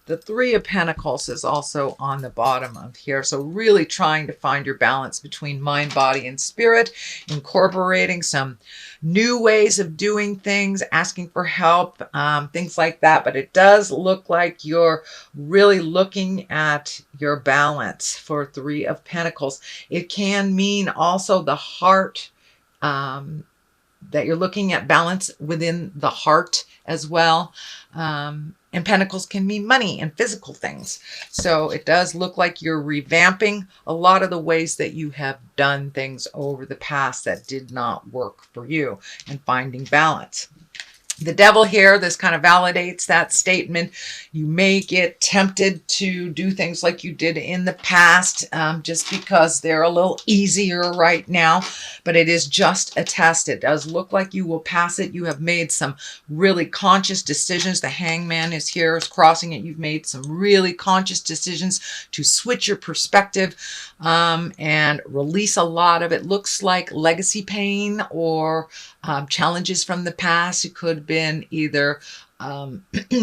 The Three of Pentacles is also on the bottom of here. So really trying to find your balance between mind, body, and spirit, incorporating some new ways of doing things, asking for help, things like that. But it does look like you're really looking at your balance for Three of Pentacles. It can mean also the heart, that you're looking at balance within the heart as well. And pentacles can mean money and physical things. So it does look like you're revamping a lot of the ways that you have done things over the past that did not work for you, and finding balance. The Devil here, this kind of validates that statement. You may get tempted to do things like you did in the past, just because they're a little easier right now, but it is just a test. It does look like you will pass it. You have made some really conscious decisions. The Hangman is here, is crossing it. You've made some really conscious decisions to switch your perspective, and release a lot of it. Looks like legacy pain or challenges from the past. It could have been either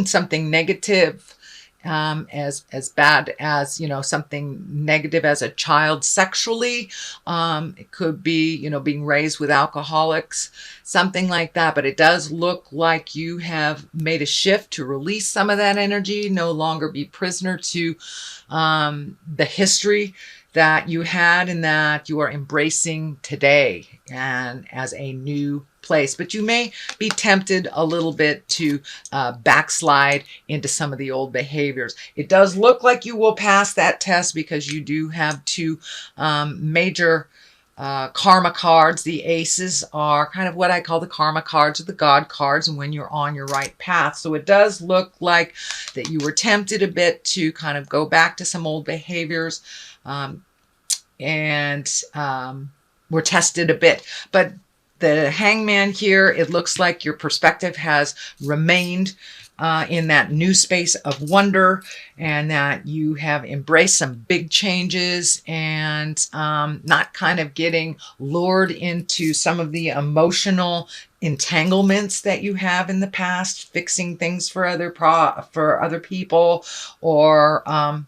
something negative, as bad as, something negative as a child sexually. It could be, being raised with alcoholics, something like that. But it does look like you have made a shift to release some of that energy, no longer be prisoner to the history that you had, and that you are embracing today and as a new place. But you may be tempted a little bit to backslide into some of the old behaviors. It does look like you will pass that test because you do have two major karma cards. The aces are kind of what I call the karma cards, or the God cards, and when you're on your right path. So it does look like that you were tempted a bit to kind of go back to some old behaviors, and were tested a bit. But the Hangman here, it looks like your perspective has remained in that new space of wonder, and that you have embraced some big changes, and not kind of getting lured into some of the emotional entanglements that you have in the past, fixing things for other people, or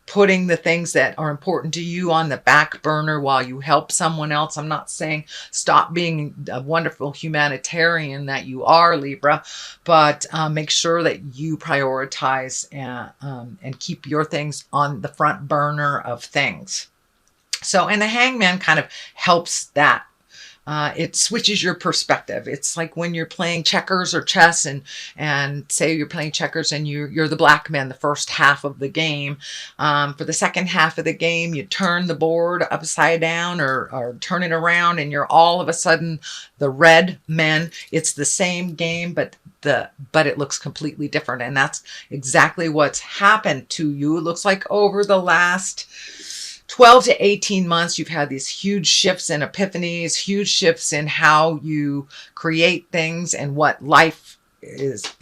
putting the things that are important to you on the back burner while you help someone else. I'm not saying stop being a wonderful humanitarian that you are, Libra, but make sure that you prioritize and keep your things on the front burner of things. So, and the Hangman kind of helps that. It switches your perspective. It's like when you're playing checkers or chess, and say you're playing checkers and you're the black man the first half of the game. For the second half of the game, you turn the board upside down or turn it around, and you're all of a sudden the red men. It's the same game, but it looks completely different. And that's exactly what's happened to you. It looks like over the last 12 to 18 months, you've had these huge shifts and epiphanies, huge shifts in how you create things and what life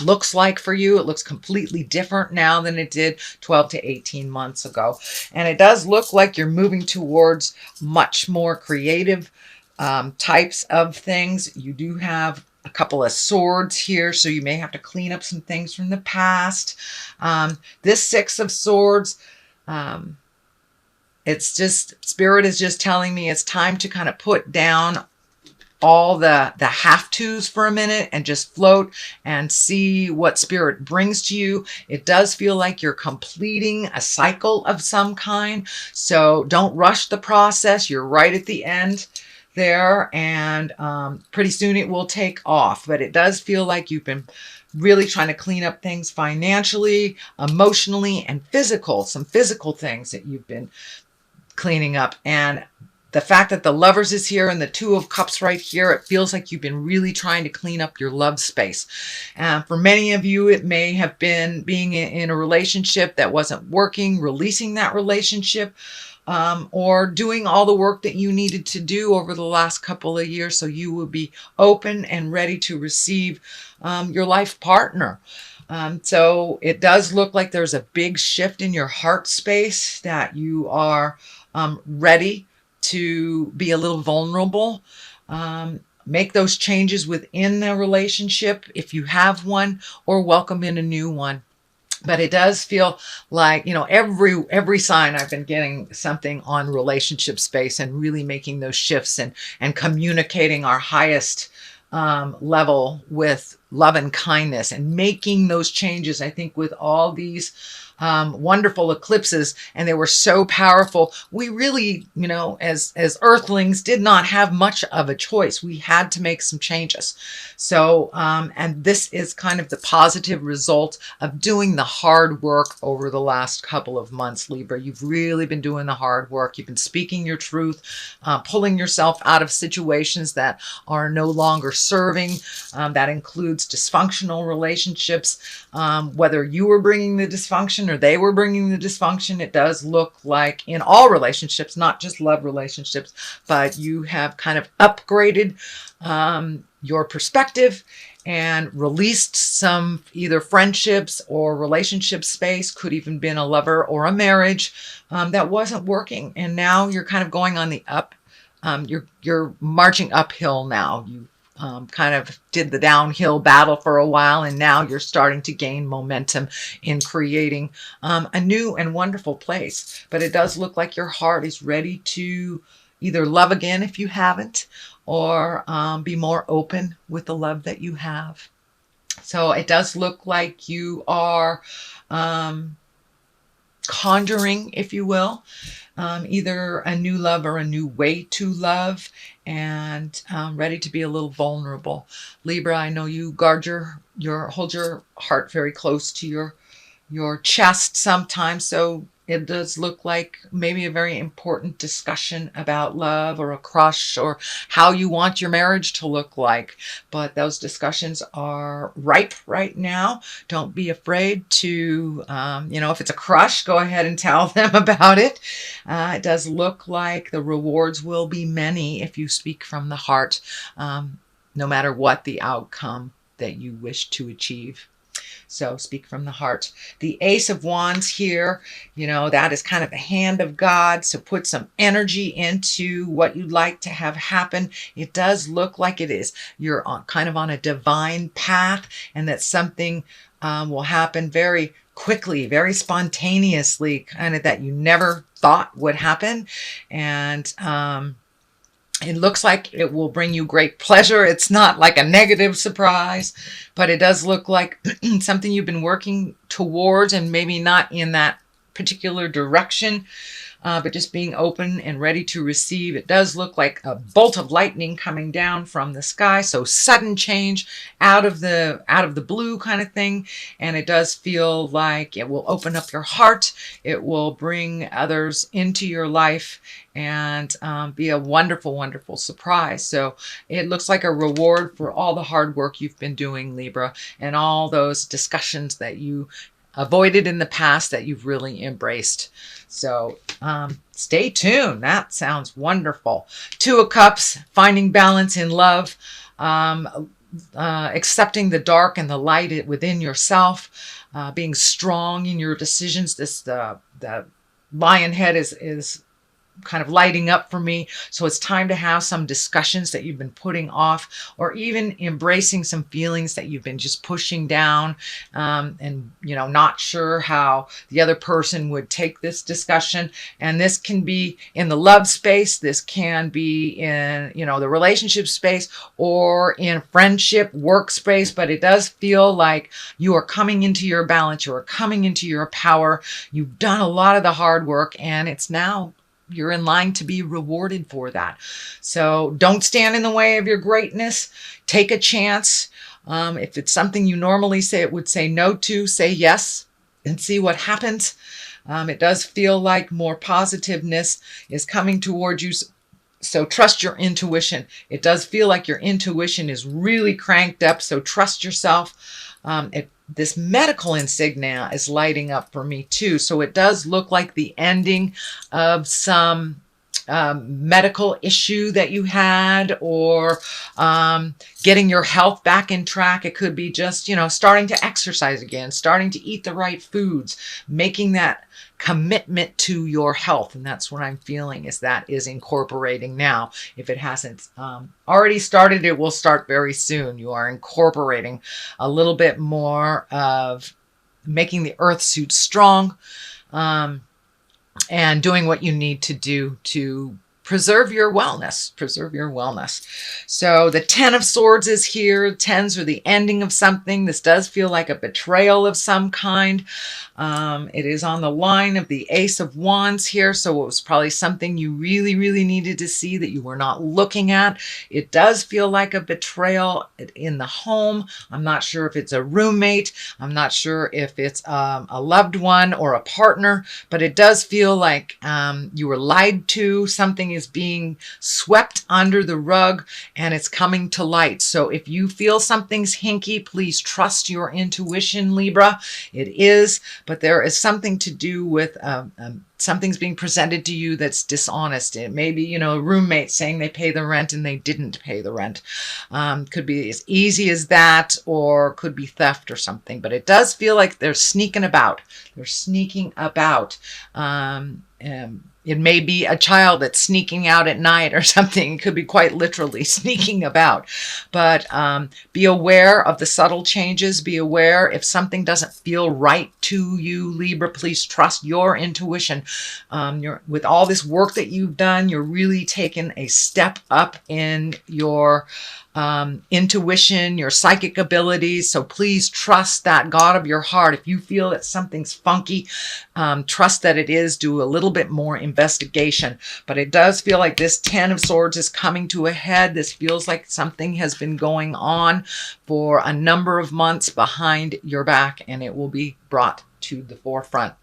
looks like for you. It looks completely different now than it did 12 to 18 months ago. And it does look like you're moving towards much more creative types of things. You do have a couple of swords here, so you may have to clean up some things from the past. This Six of Swords, it's just, Spirit is just telling me it's time to kind of put down all the have-tos for a minute and just float and see what Spirit brings to you. It does feel like you're completing a cycle of some kind. So don't rush the process. You're right at the end there, and pretty soon it will take off. But it does feel like you've been really trying to clean up things financially, emotionally, and some physical things that you've been cleaning up. And the fact that the Lovers is here and the Two of Cups right here, it feels like you've been really trying to clean up your love space. For many of you, it may have been being in a relationship that wasn't working, releasing that relationship, or doing all the work that you needed to do over the last couple of years, so you will be open and ready to receive your life partner. So it does look like there's a big shift in your heart space, that you are ready to be a little vulnerable. Make those changes within the relationship if you have one, or welcome in a new one. But it does feel like, every sign I've been getting something on relationship space, and really making those shifts, and communicating our highest level with love and kindness, and making those changes. I think with all these wonderful eclipses, and they were so powerful, we really, as earthlings, did not have much of a choice. We had to make some changes. So and this is kind of the positive result of doing the hard work over the last couple of months, Libra. You've really been doing the hard work. You've been speaking your truth, pulling yourself out of situations that are no longer serving. That includes dysfunctional relationships, whether you were bringing the dysfunction or they were bringing the dysfunction. It does look like in all relationships, not just love relationships, but you have kind of upgraded your perspective and released some either friendships or relationship space, could even been a lover or a marriage that wasn't working. And now you're kind of going on the up. You're marching uphill now. You kind of did the downhill battle for a while, and now you're starting to gain momentum in creating a new and wonderful place. But it does look like your heart is ready to either love again if you haven't, or be more open with the love that you have. So it does look like you are conjuring, if you will, either a new love or a new way to love, and ready to be a little vulnerable. Libra, I know you guard hold your heart very close to your chest sometimes. So it does look like maybe a very important discussion about love, or a crush, or how you want your marriage to look like. But those discussions are ripe right now. Don't be afraid to, if it's a crush, go ahead and tell them about it. It does look like the rewards will be many if you speak from the heart, no matter what the outcome that you wish to achieve. So speak from the heart. The Ace of Wands here, that is kind of the hand of God. So put some energy into what you'd like to have happen. It does look like you're kind of on a divine path, and that something will happen very quickly, very spontaneously, kind of that you never thought would happen. And it looks like it will bring you great pleasure. It's not like a negative surprise, but it does look like something you've been working towards, and maybe not in that particular direction, but just being open and ready to receive. It does look like a bolt of lightning coming down from the sky. So sudden change out of the blue kind of thing. And it does feel like it will open up your heart. It will bring others into your life, and be a wonderful, wonderful surprise. So it looks like a reward for all the hard work you've been doing, Libra, and all those discussions that you avoided in the past that you've really embraced. So stay tuned. That sounds wonderful. Two of Cups, finding balance in love, accepting the dark and the light within yourself, being strong in your decisions. The lion head is kind of lighting up for me. So it's time to have some discussions that you've been putting off, or even embracing some feelings that you've been just pushing down, and not sure how the other person would take this discussion. And this can be in the love space, this can be in the relationship space, or in friendship, work space. But it does feel like you are coming into your balance, you are coming into your power. You've done a lot of the hard work, and it's now you're in line to be rewarded for that. So don't stand in the way of your greatness. Take a chance. If it's something you normally would say no to, say yes and see what happens. It does feel like more positiveness is coming towards you. So trust your intuition. It does feel like your intuition is really cranked up. So trust yourself. This medical insignia is lighting up for me too. So it does look like the ending of some medical issue that you had, or getting your health back in track. It could be just, starting to exercise again, starting to eat the right foods, making that commitment to your health. And that's what I'm feeling is incorporating now. If it hasn't already started, it will start very soon. You are incorporating a little bit more of making the earth suit strong, and doing what you need to do to preserve your wellness. So the 10 of Swords is here. Tens are the ending of something. This does feel like a betrayal of some kind. It is on the line of the Ace of Wands here, so it was probably something you really, really needed to see that you were not looking at. It does feel like a betrayal in the home. I'm not sure if it's a roommate. I'm not sure if it's a loved one or a partner, but it does feel like you were lied to. Something is being swept under the rug and it's coming to light. So if you feel something's hinky, please trust your intuition, Libra. It is, but there is something to do with something's being presented to you that's dishonest. It may be, a roommate saying they pay the rent and they didn't pay the rent. Could be as easy as that, or could be theft or something. But it does feel like they're sneaking about. It may be a child that's sneaking out at night or something. It could be quite literally sneaking about. But be aware of the subtle changes. Be aware if something doesn't feel right to you, Libra. Please trust your intuition. With all this work that you've done, you're really taking a step up in your intuition, your psychic abilities. So please trust that God of your heart. If you feel that something's funky, trust that it is. Do a little bit more investigation. But it does feel like this 10 of Swords is coming to a head. This feels like something has been going on for a number of months behind your back, and it will be brought to the forefront.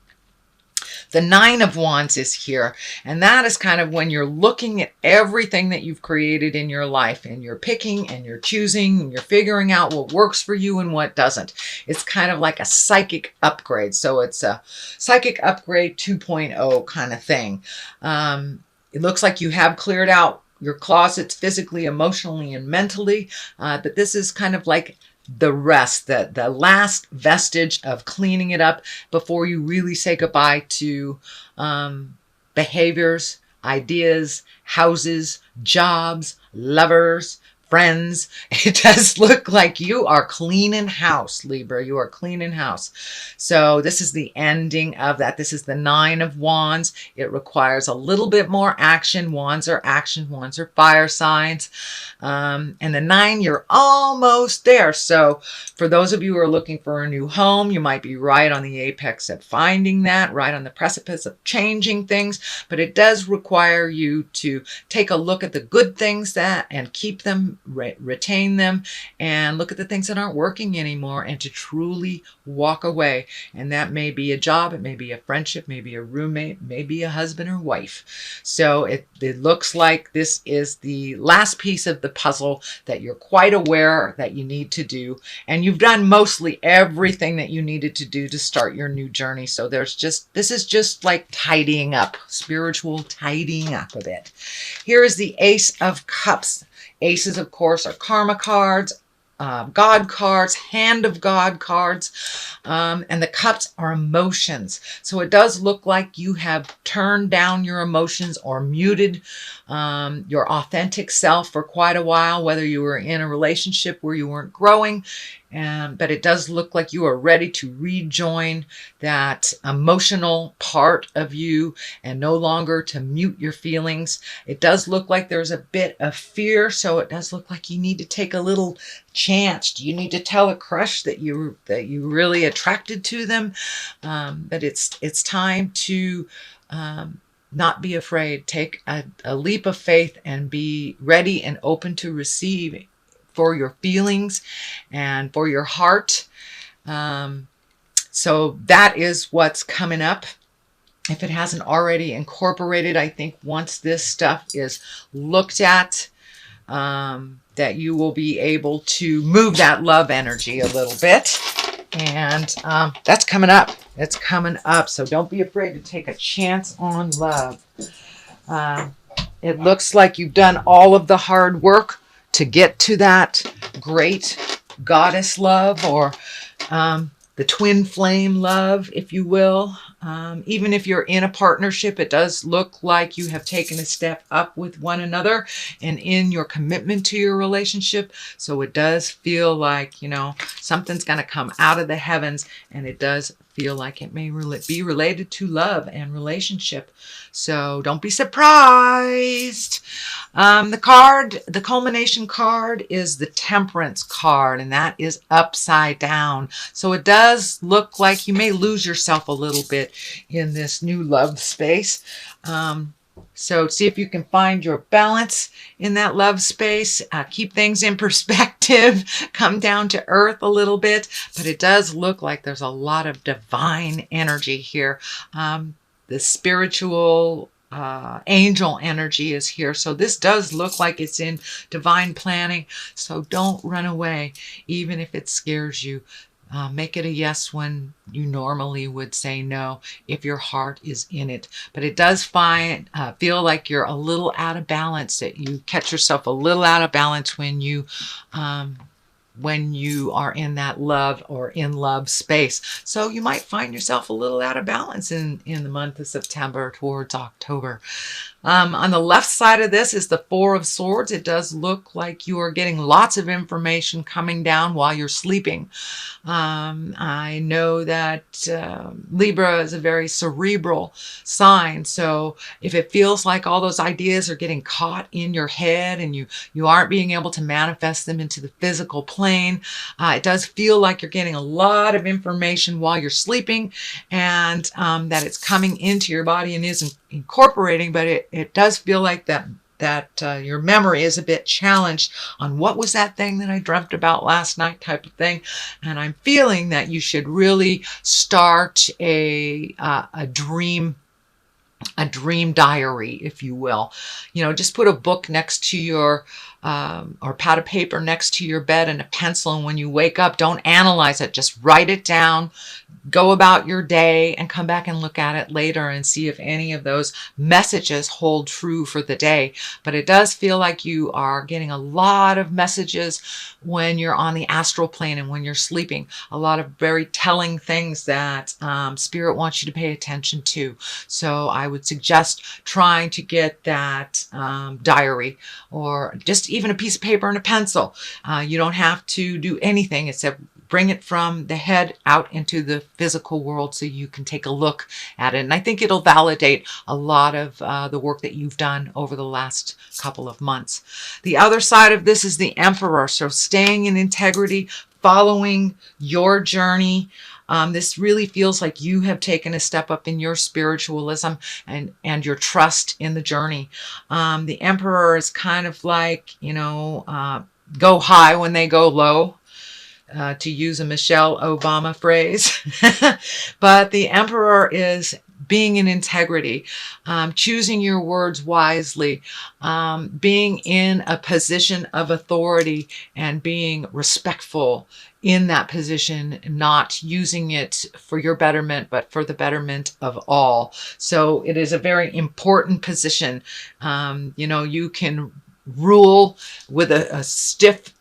The 9 of Wands is here, and that is kind of when you're looking at everything that you've created in your life, and you're picking and you're choosing and you're figuring out what works for you and what doesn't. It's kind of like a psychic upgrade. So it's a psychic upgrade 2.0 kind of thing. It looks like you have cleared out your closets physically, emotionally, and mentally, but this is kind of like the rest, the last vestige of cleaning it up before you really say goodbye to behaviors, ideas, houses, jobs, lovers, friends. It does look like you are cleaning house, Libra. You are cleaning house. So this is the ending of that. This is the 9 of Wands. It requires a little bit more action. Wands are action. Wands are fire signs. And the 9, you're almost there. So for those of you who are looking for a new home, you might be right on the apex of finding that, right on the precipice of changing things. But it does require you to take a look at the good things and keep them, retain them, and look at the things that aren't working anymore, and to truly walk away. And that may be a job, it may be a friendship, maybe a roommate, maybe a husband or wife. So it looks like this is the last piece of the puzzle that you're quite aware that you need to do, and you've done mostly everything that you needed to do to start your new journey. So this is just like tidying up, spiritual tidying up a bit. Here is the Ace of Cups. Aces, of course, are karma cards, God cards, hand of God cards, and the cups are emotions. So it does look like you have turned down your emotions or muted your authentic self for quite a while, whether you were in a relationship where you weren't growing. But it does look like you are ready to rejoin that emotional part of you and no longer to mute your feelings. It does look like there's a bit of fear, so it does look like you need to take a little chance. You need to tell a crush that you really attracted to them. But it's time to not be afraid. Take a leap of faith and be ready and open to receive for your feelings and for your heart. So that is what's coming up. If it hasn't already incorporated, I think once this stuff is looked at, that you will be able to move that love energy a little bit. And that's coming up. It's coming up. So don't be afraid to take a chance on love. It looks like you've done all of the hard work to get to that great goddess love, or the twin flame love, if you will. Even if you're in a partnership, it does look like you have taken a step up with one another and in your commitment to your relationship. So it does feel like, you know, something's going to come out of the heavens, and it does feel like it may be related to love and relationship. So don't be surprised. The culmination card is the Temperance card, and that is upside down. So it does look like you may lose yourself a little bit in this new love space. So see if you can find your balance in that love space. Keep things in perspective. Come down to earth a little bit. But it does look like there's a lot of divine energy here. The spiritual angel energy is here. So this does look like it's in divine planning. So don't run away, even if it scares you. Make it a yes when you normally would say no if your heart is in it. But it does feel like you're a little out of balance, that you catch yourself a little out of balance when you are in that love or in love space. So you might find yourself a little out of balance in the month of September towards October. On the left side of this is the Four of Swords. It does look like you are getting lots of information coming down while you're sleeping. I know that Libra is a very cerebral sign. So if it feels like all those ideas are getting caught in your head and you aren't being able to manifest them into the physical plane, it does feel like you're getting a lot of information while you're sleeping, and that it's coming into your body and is incorporating, but it does feel like that your memory is a bit challenged on what was that thing that I dreamt about last night type of thing. And I'm feeling that you should really start a dream diary, if you will. You know, just put a book next to your or pad of paper next to your bed and a pencil, and when you wake up, don't analyze it, just write it down. Go about your day and come back and look at it later and see if any of those messages hold true for the day. But it does feel like you are getting a lot of messages when you're on the astral plane and when you're sleeping. A lot of very telling things that Spirit wants you to pay attention to. So I would suggest trying to get that diary, or just even a piece of paper and a pencil. You don't have to do anything except bring it from the head out into the physical world so you can take a look at it. And I think it'll validate a lot of the work that you've done over the last couple of months. The other side of this is the Emperor. So staying in integrity, following your journey. This really feels like you have taken a step up in your spiritualism and your trust in the journey. The Emperor is kind of like, you know, go high when they go low. To use a Michelle Obama phrase. But the Emperor is being in integrity, choosing your words wisely, being in a position of authority and being respectful in that position, not using it for your betterment, but for the betterment of all. So it is a very important position. You know, you can rule with a stiff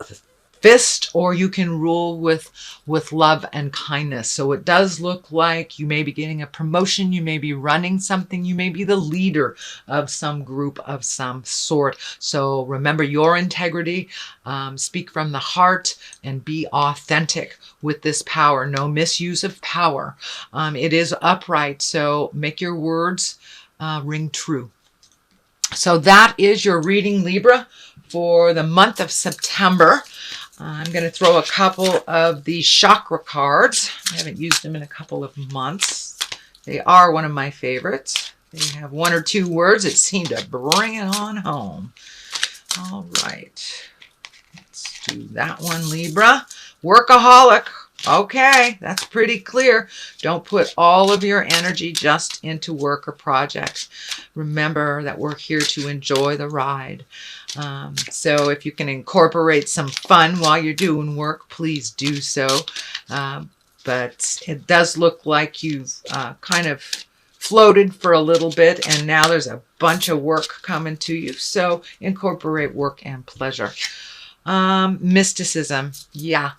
fist, or you can rule with love and kindness. So it does look like you may be getting a promotion, you may be running something, you may be the leader of some group of some sort. So remember your integrity, speak from the heart, and be authentic with this power. No misuse of power. It is upright, so make your words ring true. So that is your reading, Libra, for the month of September. I'm going to throw a couple of the chakra cards. I haven't used them in a couple of months. They are one of my favorites. They have one or two words that seem to bring it on home. All right. Let's do that one, Libra. Workaholic. Okay, that's pretty clear. Don't put all of your energy just into work or projects. Remember that we're here to enjoy the ride. So if you can incorporate some fun while you're doing work, please do so. But it does look like you've kind of floated for a little bit, and now there's a bunch of work coming to you. So incorporate work and pleasure. Mysticism. Yeah.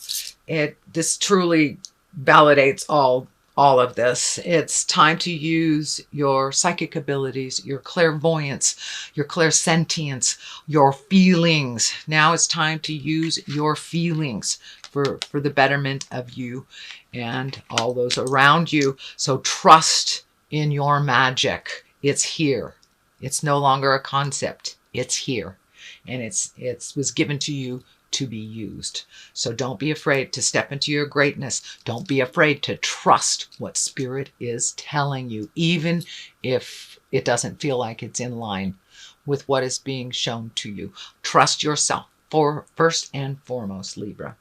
This truly validates all of this. It's time to use your psychic abilities, your clairvoyance, your clairsentience, your feelings. Now it's time to use your feelings for the betterment of you and all those around you. So trust in your magic. It's here. It's no longer a concept. It's here. And it was given to you to be used. So don't be afraid to step into your greatness. Don't be afraid to trust what Spirit is telling you, even if it doesn't feel like it's in line with what is being shown to you. Trust yourself, for first and foremost, Libra.